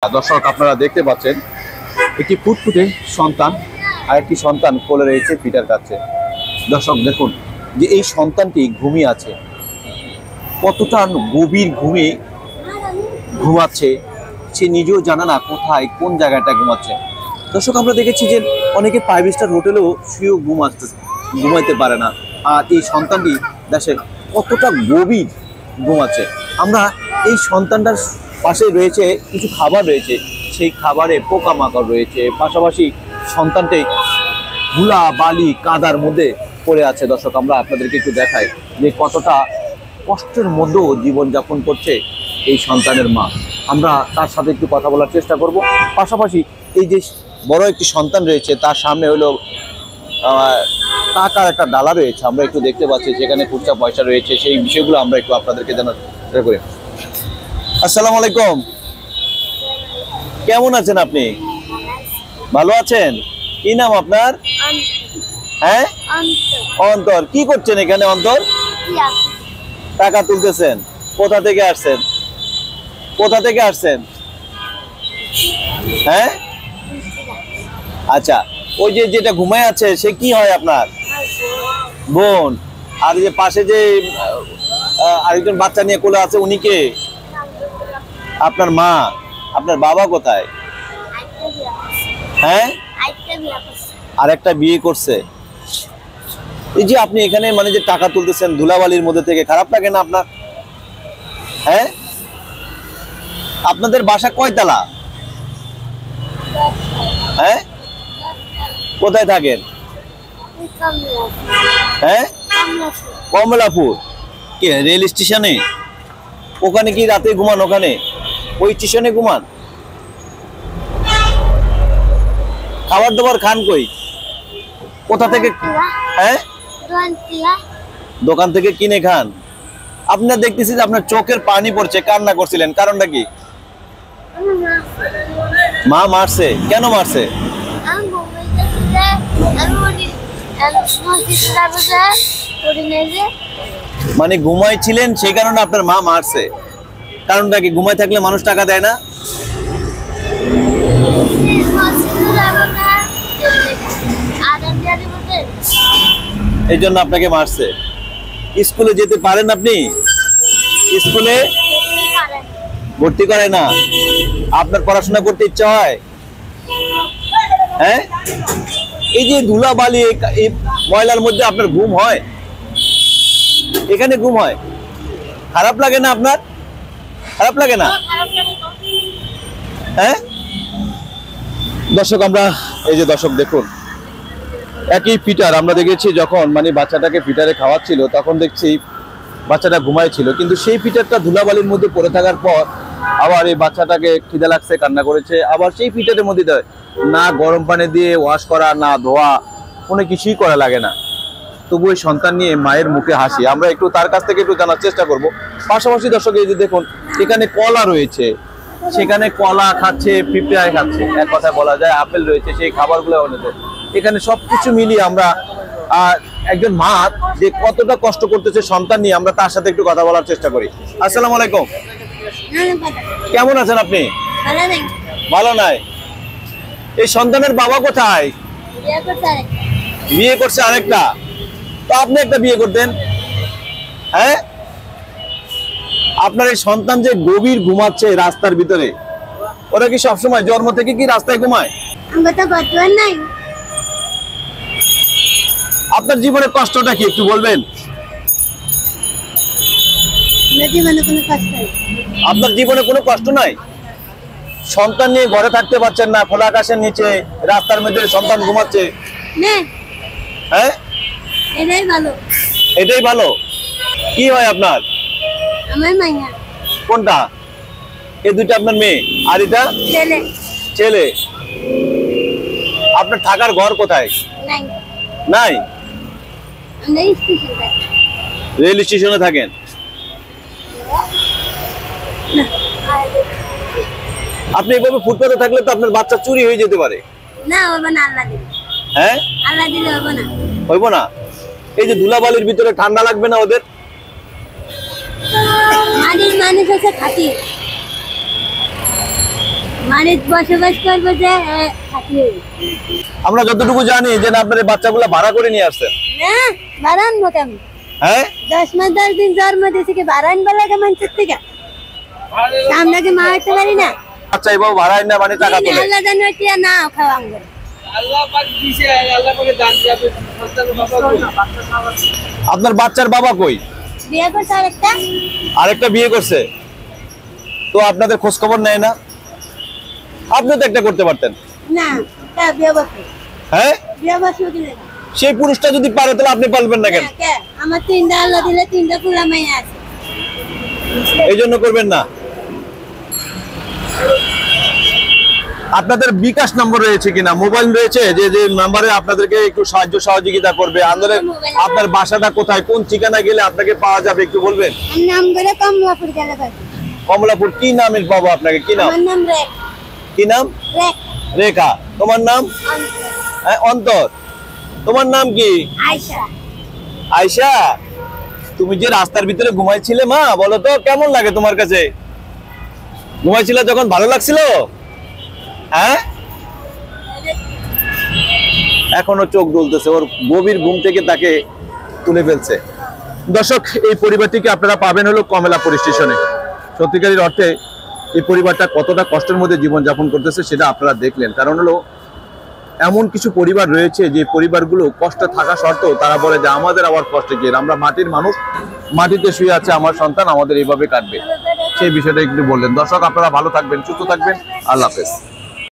দর্শক আপনারা দেখতে পাচ্ছেন একটি ফুটফুটে সন্তান আর একটি সন্তান কোলে রয়েছে পিতার কাছে। দর্শক দেখুন যে এই সন্তানটি ঘুমিয়ে আছে, কতটা গভীর ঘুমাচ্ছে সে নিজেও জানে না কোথায় কোন জায়গাটা ঘুমাচ্ছে। দর্শক আমরা দেখেছি যে অনেকে 5 স্টার হোটেলেও শুয়েও ঘুমাইতে পারে না, আর এই সন্তানটি দেশের কতটা গভীর ঘুমাচ্ছে। আমরা এই সন্তানটার পাশে রয়েছে কিছু খাবার রয়েছে, সেই খাবারে পোকামাকড় রয়েছে, পাশাপাশি সন্তানটি ধুলা বালি কাদার মধ্যে পড়ে আছে। দর্শক আমরা আপনাদেরকে একটু দেখাই যে কতটা কষ্টের মধ্যেও জীবনযাপন করছে এই সন্তানের মা। আমরা তার সাথে একটু কথা বলার চেষ্টা করব। পাশাপাশি এই যে বড় একটি সন্তান রয়েছে তার সামনে হলো টাকার একটা ডালা রয়েছে, আমরা একটু দেখতে পাচ্ছি সেখানে খুচরা পয়সা রয়েছে, সেই বিষয়গুলো আমরা একটু আপনাদেরকে জানার চেষ্টা করি। আসসালামু আলাইকুম, কেমন আছেন আপনি? ভালো আছেন? কি নাম আপনার? হ্যাঁ, অন্তর। কি করছেন এখানে অন্তর? টাকা তুলতেছেন। কোথা থেকে আসছেন? কোথা থেকে আসছেন? হ্যাঁ, আচ্ছা। ওই যে যেটা ঘুমায় আছে সে কি হয় আপনার? বোন। আর যে পাশে যে আরেকজন বাচ্চা নিয়ে কোলে আছে উনি কে? আপনার মা। আপনার বাবা কোথায়? হ্যাঁ, আরেকটা বিয়ে করছে। এই যে আপনি এখানে মানে যে টাকা তুলতেছেন ধুলাবালির মধ্যে থেকে, খারাপ লাগে না আপনার? হ্যাঁ, আপনাদের বাসা কয়তলা? হ্যাঁ, কোথায় থাকেন? হ্যাঁ, কমলাপুর। কে রেল স্টেশনে? ওখানে কি রাতে ঘুমান? ওখানে ওই স্টেশনে ঘুমান? খাবার দাবার খান কই? কোথা থেকে? হ্যাঁ, দোকান থেকে কিনে খান। আপনার দেখতেছি যে আপনার চোখের পানি পড়ছে, কান্না করছিলেন, কারণটা কি? মা মারছে? কেন মারছে? মানে ঘুমাইছিলেন সেই কারণে আপনার মা মারছে? কারণটা কি? ঘুমাই থাকলে মানুষ টাকা দেয় না? এই জন্য আপনাকে মারছে। স্কুলে যেতে পারেন আপনি? স্কুলে ভর্তি করে না? আপনার পড়াশোনা করতে ইচ্ছা হয়? হ্যাঁ, এই যে ধুলাবালি এই ময়লার মধ্যে আপনার ঘুম হয়? এখানে ঘুম হয়? খারাপ লাগে না আপনার? খারাপ লাগে না? হ্যাঁ, দর্শক আমরা এই যে দর্শক দেখুন একই ফিটার আমরা দেখেছি যখন মানে বাচ্চাটাকে ফিটারে খাওয়াচ্ছিল তখন দেখছি বাচ্চাটা ঘুমাইছিল, কিন্তু সেই ফিটারটা ধুলাবালির মধ্যে পড়ে থাকার পর আবার এই বাচ্চাটাকে খিদে লাগছে, কান্না করেছে, আবার সেই ফিটারের মধ্যে দেয় না, গরম পানি দিয়ে ওয়াশ করা না ধোয়া কোনো কিছুই করা লাগে না। তবু ওই সন্তান নিয়ে মায়ের মুখে হাসি। আমরা একটু তার কাছ থেকে একটু জানার চেষ্টা করব। পাশাপাশি দর্শক এই যে দেখুন এখানে কলা রয়েছে, সেখানে কলা খাচ্ছে, পিঁপড়ায় খাচ্ছে, এক কথায় বলা যায় আপেল রয়েছে, সেই খাবারগুলো এখানে সবকিছু মিলিয়ে আমরা একজন মা যে কতটা কষ্ট করতেছে সন্তান নিয়ে আমরা তার সাথে একটু কথা বলার চেষ্টা করি। আসসালামু আলাইকুম, কেমন আছেন আপনি? ভালো নাই? এই সন্তানের বাবা কোথায়? বিয়ে করছে আরেকটা? তো আপনি একটা বিয়ে করতেন। হ্যাঁ, আপনার এই সন্তান যে গভীর ঘুমাচ্ছে রাস্তার ভিতরে, ওরা কি সবসময় জন্ম থেকে কি রাস্তায় ঘুমায়? আপনার জীবনের কষ্টটা কি একটু বলবেন? আপনার জীবনে কোনো কষ্ট নাই? সন্তান নিয়ে ঘরে থাকতে পারছেন না, খোলা আকাশের নিচে রাস্তার মধ্যে সন্তান ঘুমাচ্ছে। হ্যাঁ, এটাই ভালো। এটাই ভালো? কি হয় আপনার? আমার মাইয়া। কোনটা? এই দুইটা আপনার মেয়ে আর এটা ছেলে। ছেলে। আপনার থাকার ঘর কোথায়? নাই। নাই? রেল স্টেশনে থাকেন? আপনি এভাবে ফুটপাতে থাকলে তো আপনার বাচ্চা চুরি হয়ে যেতে পারে। না, হবে না, আল্লাহ দিলে। হ্যাঁ, আল্লাহ দিলে হবে না। হইব না? এই যে ধুলাবালির ভিতরে ঠান্ডা লাগবে না ওদের? মানুষ আছে খাঁটি। মানে বসবাস করবো যে থাকলে আমরা যতটুকু জানি যে না আপনার এই বাচ্চাগুলো ভাড়া করে নিয়ে আসছেন। না বাড়ান মোটামুটি হ্যাঁ 10 মাস 10 দিন জন্ম দিয়েছে কি বাড়ান বলা মানুষের থেকে আমরা কি মারতে পারি না? আচ্ছা এবার ভাড়া না মানে টাকা তোলে। আল্লাহ জানে কি না খাওয়া আঙ্গুর আল্লাহ পাক দিছে, আল্লাহ পাকে দান যাবে সন্তান বাবা কই? আপনার বাচ্চার বাবা কই? বিয়ে করছে আরেকটা বিয়ে করছে। তো আপনাদের খোঁজ খবর নেয় না? আপনি তো একটা করতে পারতেন। না তা বিয়ে করছে হ্যাঁ বিয়ে করছে দিলে সেই পুরুষটা যদি পারে তাহলে আপনি পারবেন না কেন? না কে আমার তিনটা আল্লাহ দিলে তিনটা পুরা মাইয়া আছে এই জন্য করবেন না। আপনাদের বিকাশ নম্বর রয়েছে কিনা, মোবাইল রয়েছে যে যে নাম্বারে আপনাদেরকে একটু সাহায্য সহযোগিতা করবে? আন্দোলন আপনার বাসাটা কোথায়, কোন ঠিকানা গেলে আপনাকে পাওয়া যাবে একটু বলবেন? আমার নাম করে কমলাপুর গেলে কমলাপুর। কি নামের পাবো আপনাকে? কি নাম? আমার নাম রেখ কি নাম? রেখ রেখা। তোমার নাম? অন্তর। তোমার নাম কি? আয়শা আয়শা। তুমি যে রাস্তার ভিতরে ঘুমাইছিলে মা, বলো তো কেমন লাগে তোমার কাছে? ঘুমাইছিলে যখন ভালো লাগছিল? হ্যাঁ এখনো চোখ জ্বলতেছে, ওর গভীর ঘুম থেকে তাকে তুলে ফেলছে। দর্শক এই পরিবারটিকে আপনারা পাবেন হলো কমলাপুর স্টেশনে। সত্যিকারের অর্থে এই পরিবারটা কতটা কষ্টের মধ্যে জীবনযাপন করতেছে সেটা আপনারা দেখলেন। কারণ হলো এমন কিছু পরিবার রয়েছে যে পরিবারগুলো কষ্ট থাকা সত্ত্বেও তারা বলে যে আমাদের আবার কষ্টে গিয়ে আমরা মাটির মানুষ, মাটিতে শুয়ে আছে আমার সন্তান, আমাদের এইভাবে কাটবে। সেই বিষয়টা একটু বললেন। দর্শক আপনারা ভালো থাকবেন, সুস্থ থাকবেন। আল্লাহ হাফেজ।